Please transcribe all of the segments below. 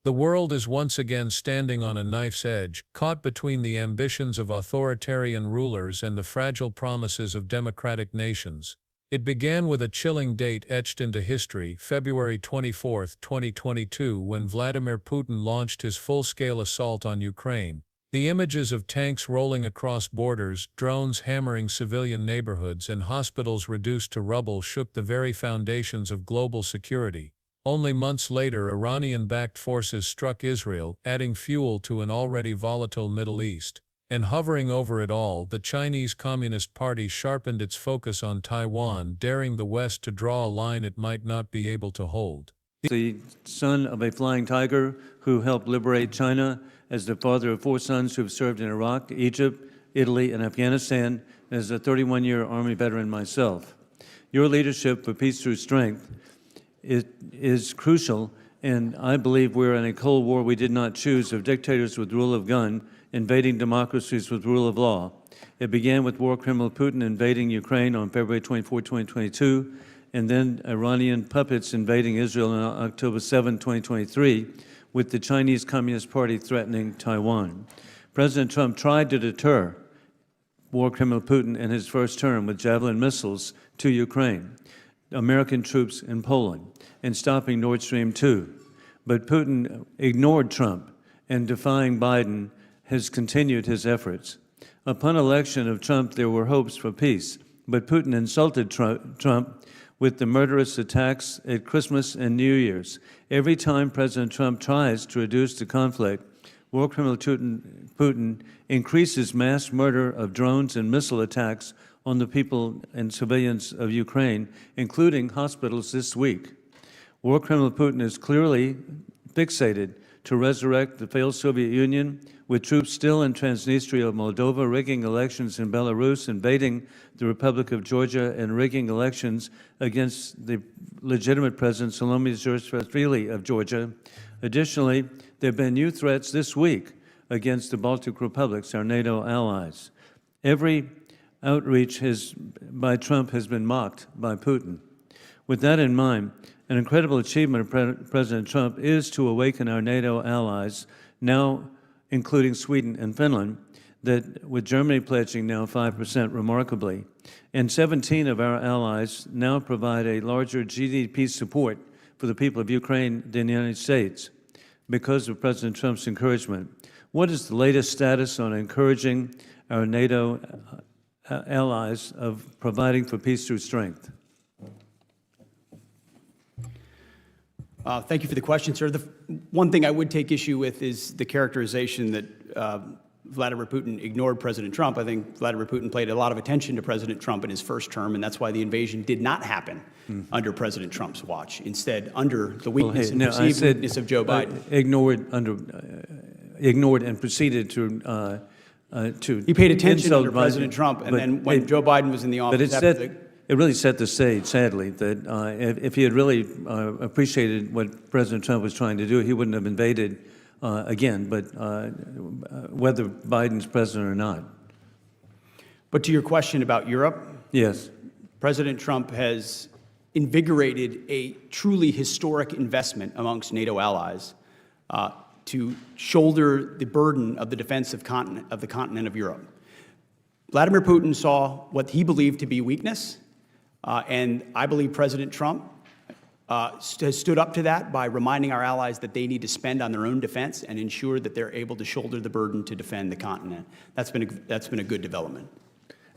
The world is once again standing on a knife's edge, caught between the ambitions of authoritarian rulers and the fragile promises of democratic nations. It began with a chilling date etched into history, February 24, 2022, when Vladimir Putin launched his full-scale assault on Ukraine. The images of tanks rolling across borders, drones hammering civilian neighborhoods, and hospitals reduced to rubble shook the very foundations of global security. Only months later, Iranian-backed forces struck Israel, adding fuel to an already volatile Middle East. And hovering over it all, the Chinese Communist Party sharpened its focus on Taiwan, daring the West to draw a line it might not be able to hold. The son of a flying tiger who helped liberate China, as the father of 4 sons who have served in Iraq, Egypt, Italy, and Afghanistan, and as a 31-year Army veteran myself. Your leadership for peace through strength is crucial, and I believe we're in a Cold War we did not choose, of dictators with rule of gun invading democracies with rule of law. It began with war criminal Putin invading Ukraine on February 24, 2022, and then Iranian puppets invading Israel on October 7, 2023, with the Chinese Communist Party threatening Taiwan. President Trump tried to deter war criminal Putin in his first term with Javelin missiles to Ukraine, American troops in Poland, and stopping Nord Stream 2. But Putin ignored Trump, and defying Biden has continued his efforts. Upon election of Trump, there were hopes for peace, but Putin insulted Trump with the murderous attacks at Christmas and New Year's. Every time President Trump tries to reduce the conflict, war criminal Putin increases mass murder of drones and missile attacks on the people and civilians of Ukraine, including hospitals this week. War criminal Putin is clearly fixated to resurrect the failed Soviet Union, with troops still in Transnistria, Moldova, rigging elections in Belarus, invading the Republic of Georgia, and rigging elections against the legitimate President Salome Zurishvili of Georgia. Additionally, there have been new threats this week against the Baltic republics, our NATO allies. Every outreach by Trump has been mocked by Putin. With that in mind, an incredible achievement of President Trump is to awaken our NATO allies, now including Sweden and Finland, that with Germany pledging now 5% remarkably, and 17 of our allies now provide a larger GDP support for the people of Ukraine than the United States because of President Trump's encouragement. What is the latest status on encouraging our NATO allies of providing for peace through strength? Thank you for the question, sir. The one thing I would take issue with is the characterization that Vladimir Putin ignored President Trump. I think Vladimir Putin paid a lot of attention to President Trump in his first term, and that's why the invasion did not happen under President Trump's watch. Instead, under the weakness and perceived weakness of Joe Biden. Ignored and proceeded to He paid attention under President Trump, and then when Joe Biden was in the office it really set the stage, sadly, that if he had really appreciated what President Trump was trying to do, he wouldn't have invaded again, but whether Biden's president or not. But to your question about Europe, yes, President Trump has invigorated a truly historic investment amongst NATO allies to shoulder the burden of the defense of the continent of Europe. Vladimir Putin saw what he believed to be weakness, and I believe President Trump has stood up to that by reminding our allies that they need to spend on their own defense and ensure that they're able to shoulder the burden to defend the continent. That's been a good development.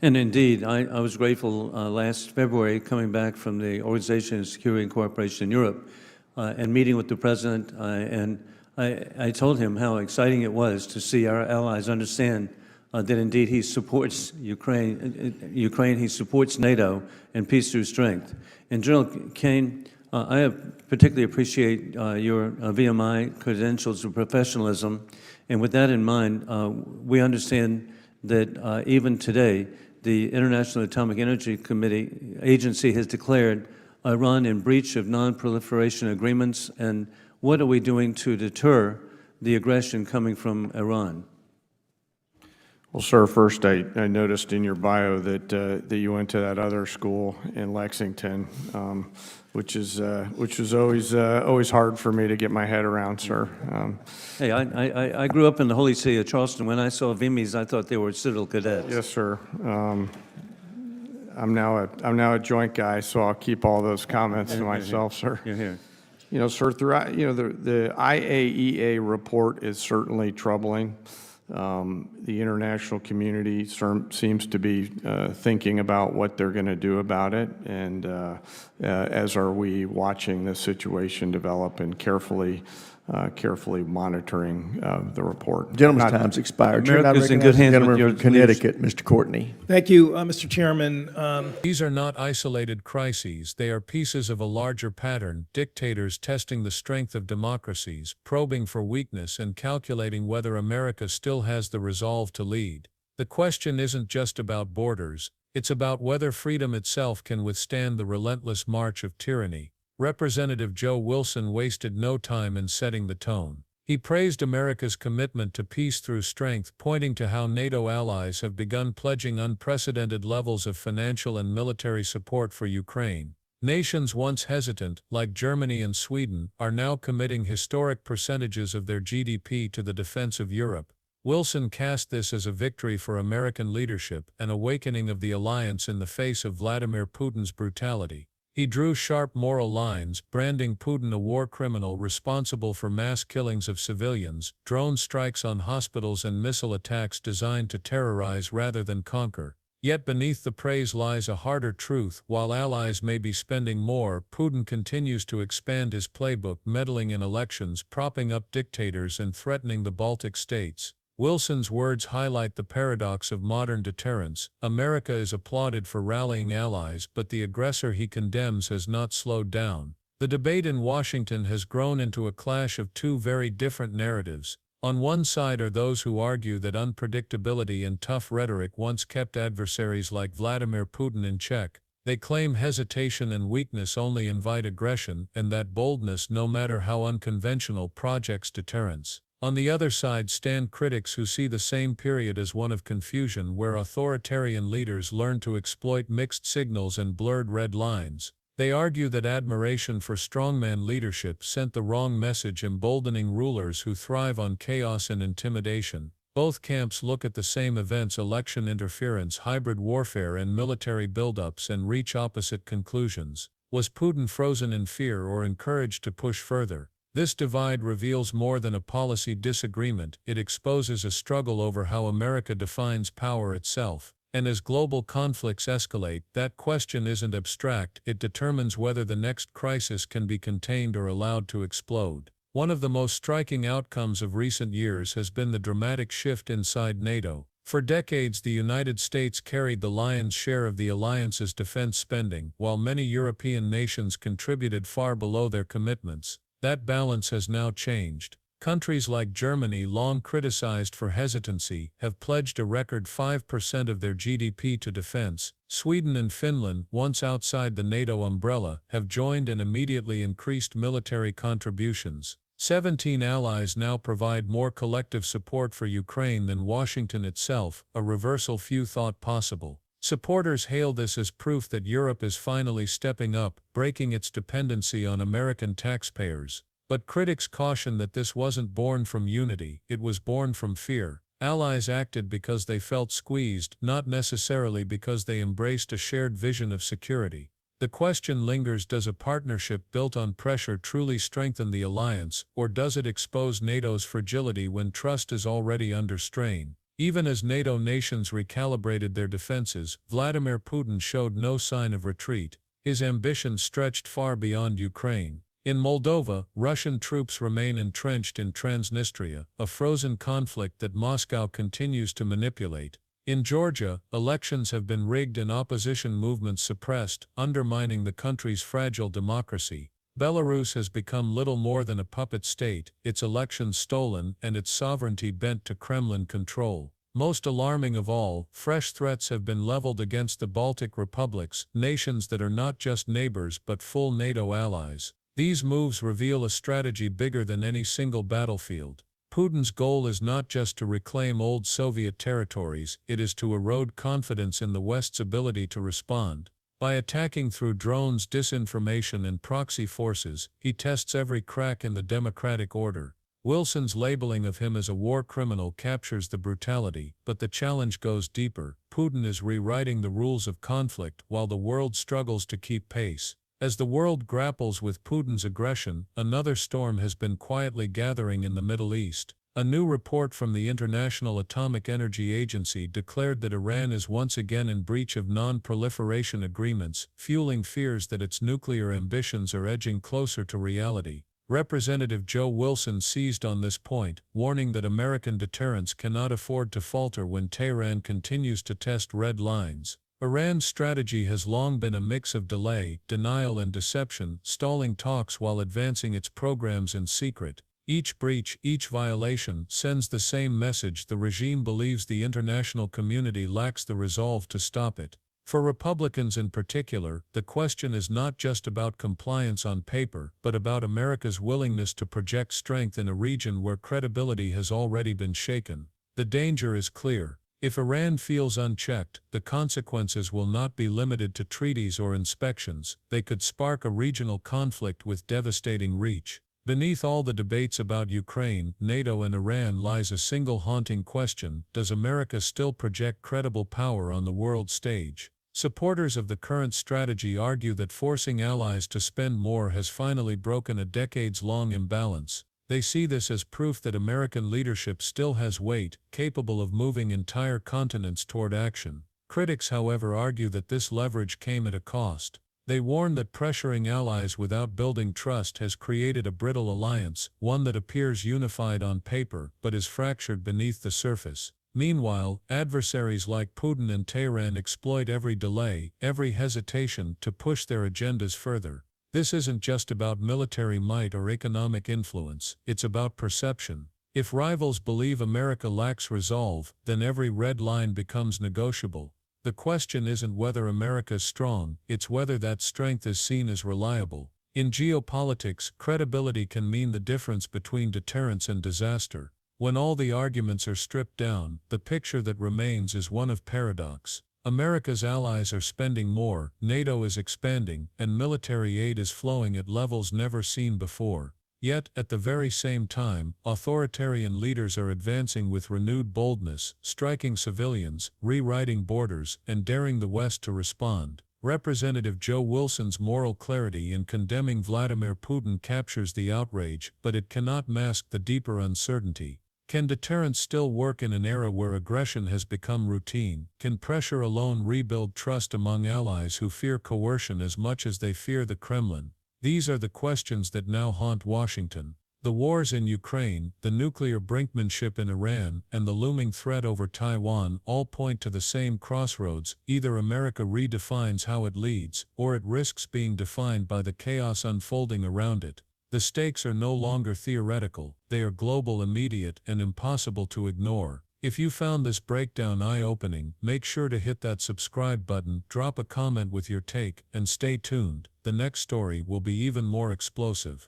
And indeed, I was grateful last February, coming back from the Organization of Security and Cooperation in Europe, and meeting with the president, and I told him how exciting it was to see our allies understand that indeed he supports Ukraine, he supports NATO and peace through strength. And General Kane, I particularly appreciate your VMI credentials of professionalism, and with that in mind, we understand that even today, the International Atomic Energy Agency has declared Iran in breach of non-proliferation agreements, and what are we doing to deter the aggression coming from Iran? Well, sir, first I noticed in your bio that you went to that other school in Lexington, which is always hard for me to get my head around, sir. Hey, I grew up in the holy city of Charleston. When I saw Vimis, I thought they were Citadel cadets. Yes, sir. I'm now a joint guy, so I'll keep all those comments to myself, sir. You're here. You know, sir, throughout, the IAEA report is certainly troubling. The international community seems to be thinking about what they're going to do about it, and as are we watching this situation develop and carefully monitoring the report. Gentleman's time's expired. Chair, I America's in recognize good the hands with gentleman your from Connecticut, Mr. Courtney. Thank you, Mr. Chairman. These are not isolated crises, they are pieces of a larger pattern, dictators testing the strength of democracies, probing for weakness and calculating whether America still has the resolve to lead. The question isn't just about borders, it's about whether freedom itself can withstand the relentless march of tyranny. Representative Joe Wilson wasted no time in setting the tone. He praised America's commitment to peace through strength, pointing to how NATO allies have begun pledging unprecedented levels of financial and military support for Ukraine. Nations once hesitant, like Germany and Sweden, are now committing historic percentages of their GDP to the defense of Europe. Wilson cast this as a victory for American leadership, an awakening of the alliance in the face of Vladimir Putin's brutality. He drew sharp moral lines, branding Putin a war criminal responsible for mass killings of civilians, drone strikes on hospitals and missile attacks designed to terrorize rather than conquer. Yet beneath the praise lies a harder truth. While allies may be spending more, Putin continues to expand his playbook, meddling in elections, propping up dictators and threatening the Baltic states. Wilson's words highlight the paradox of modern deterrence. America is applauded for rallying allies, but the aggressor he condemns has not slowed down. The debate in Washington has grown into a clash of two very different narratives. On one side are those who argue that unpredictability and tough rhetoric once kept adversaries like Vladimir Putin in check. They claim hesitation and weakness only invite aggression, and that boldness, no matter how unconventional, projects deterrence. On the other side stand critics who see the same period as one of confusion, where authoritarian leaders learn to exploit mixed signals and blurred red lines. They argue that admiration for strongman leadership sent the wrong message, emboldening rulers who thrive on chaos and intimidation. Both camps look at the same events, election interference, hybrid warfare, and military buildups, and reach opposite conclusions. Was Putin frozen in fear or encouraged to push further? This divide reveals more than a policy disagreement. It exposes a struggle over how America defines power itself. And as global conflicts escalate, that question isn't abstract. It determines whether the next crisis can be contained or allowed to explode. One of the most striking outcomes of recent years has been the dramatic shift inside NATO. For decades, the United States carried the lion's share of the alliance's defense spending, while many European nations contributed far below their commitments. That balance has now changed. Countries like Germany, long criticized for hesitancy, have pledged a record 5% of their GDP to defense. Sweden and Finland, once outside the NATO umbrella, have joined and immediately increased military contributions. 17 allies now provide more collective support for Ukraine than Washington itself, a reversal few thought possible. Supporters hail this as proof that Europe is finally stepping up, breaking its dependency on American taxpayers. But critics caution that this wasn't born from unity, it was born from fear. Allies acted because they felt squeezed, not necessarily because they embraced a shared vision of security. The question lingers: does a partnership built on pressure truly strengthen the alliance, or does it expose NATO's fragility when trust is already under strain? Even as NATO nations recalibrated their defenses, Vladimir Putin showed no sign of retreat. His ambitions stretched far beyond Ukraine. In Moldova, Russian troops remain entrenched in Transnistria, a frozen conflict that Moscow continues to manipulate. In Georgia, elections have been rigged and opposition movements suppressed, undermining the country's fragile democracy. Belarus has become little more than a puppet state, its elections stolen and its sovereignty bent to Kremlin control. Most alarming of all, fresh threats have been leveled against the Baltic republics, nations that are not just neighbors but full NATO allies. These moves reveal a strategy bigger than any single battlefield. Putin's goal is not just to reclaim old Soviet territories, it is to erode confidence in the West's ability to respond. By attacking through drones, disinformation, and proxy forces, he tests every crack in the democratic order. Wilson's labeling of him as a war criminal captures the brutality, but the challenge goes deeper. Putin is rewriting the rules of conflict while the world struggles to keep pace. As the world grapples with Putin's aggression, another storm has been quietly gathering in the Middle East. A new report from the International Atomic Energy Agency declared that Iran is once again in breach of non-proliferation agreements, fueling fears that its nuclear ambitions are edging closer to reality. Representative Joe Wilson seized on this point, warning that American deterrence cannot afford to falter when Tehran continues to test red lines. Iran's strategy has long been a mix of delay, denial, and deception, stalling talks while advancing its programs in secret. Each breach, each violation, sends the same message: the regime believes the international community lacks the resolve to stop it. For Republicans in particular, the question is not just about compliance on paper, but about America's willingness to project strength in a region where credibility has already been shaken. The danger is clear. If Iran feels unchecked, the consequences will not be limited to treaties or inspections. They could spark a regional conflict with devastating reach. Beneath all the debates about Ukraine, NATO, and Iran lies a single haunting question: does America still project credible power on the world stage? Supporters of the current strategy argue that forcing allies to spend more has finally broken a decades-long imbalance. They see this as proof that American leadership still has weight, capable of moving entire continents toward action. Critics, however, argue that this leverage came at a cost. They warn that pressuring allies without building trust has created a brittle alliance, one that appears unified on paper but is fractured beneath the surface. Meanwhile, adversaries like Putin and Tehran exploit every delay, every hesitation to push their agendas further. This isn't just about military might or economic influence, it's about perception. If rivals believe America lacks resolve, then every red line becomes negotiable. The question isn't whether America's strong, it's whether that strength is seen as reliable. In geopolitics, credibility can mean the difference between deterrence and disaster. When all the arguments are stripped down, the picture that remains is one of paradox. America's allies are spending more, NATO is expanding, and military aid is flowing at levels never seen before. Yet, at the very same time, authoritarian leaders are advancing with renewed boldness, striking civilians, rewriting borders, and daring the West to respond. Representative Joe Wilson's moral clarity in condemning Vladimir Putin captures the outrage, but it cannot mask the deeper uncertainty. Can deterrence still work in an era where aggression has become routine? Can pressure alone rebuild trust among allies who fear coercion as much as they fear the Kremlin? These are the questions that now haunt Washington. The wars in Ukraine, the nuclear brinkmanship in Iran, and the looming threat over Taiwan all point to the same crossroads: either America redefines how it leads, or it risks being defined by the chaos unfolding around it. The stakes are no longer theoretical, they are global, immediate, and impossible to ignore. If you found this breakdown eye-opening, make sure to hit that subscribe button, drop a comment with your take, and stay tuned. The next story will be even more explosive.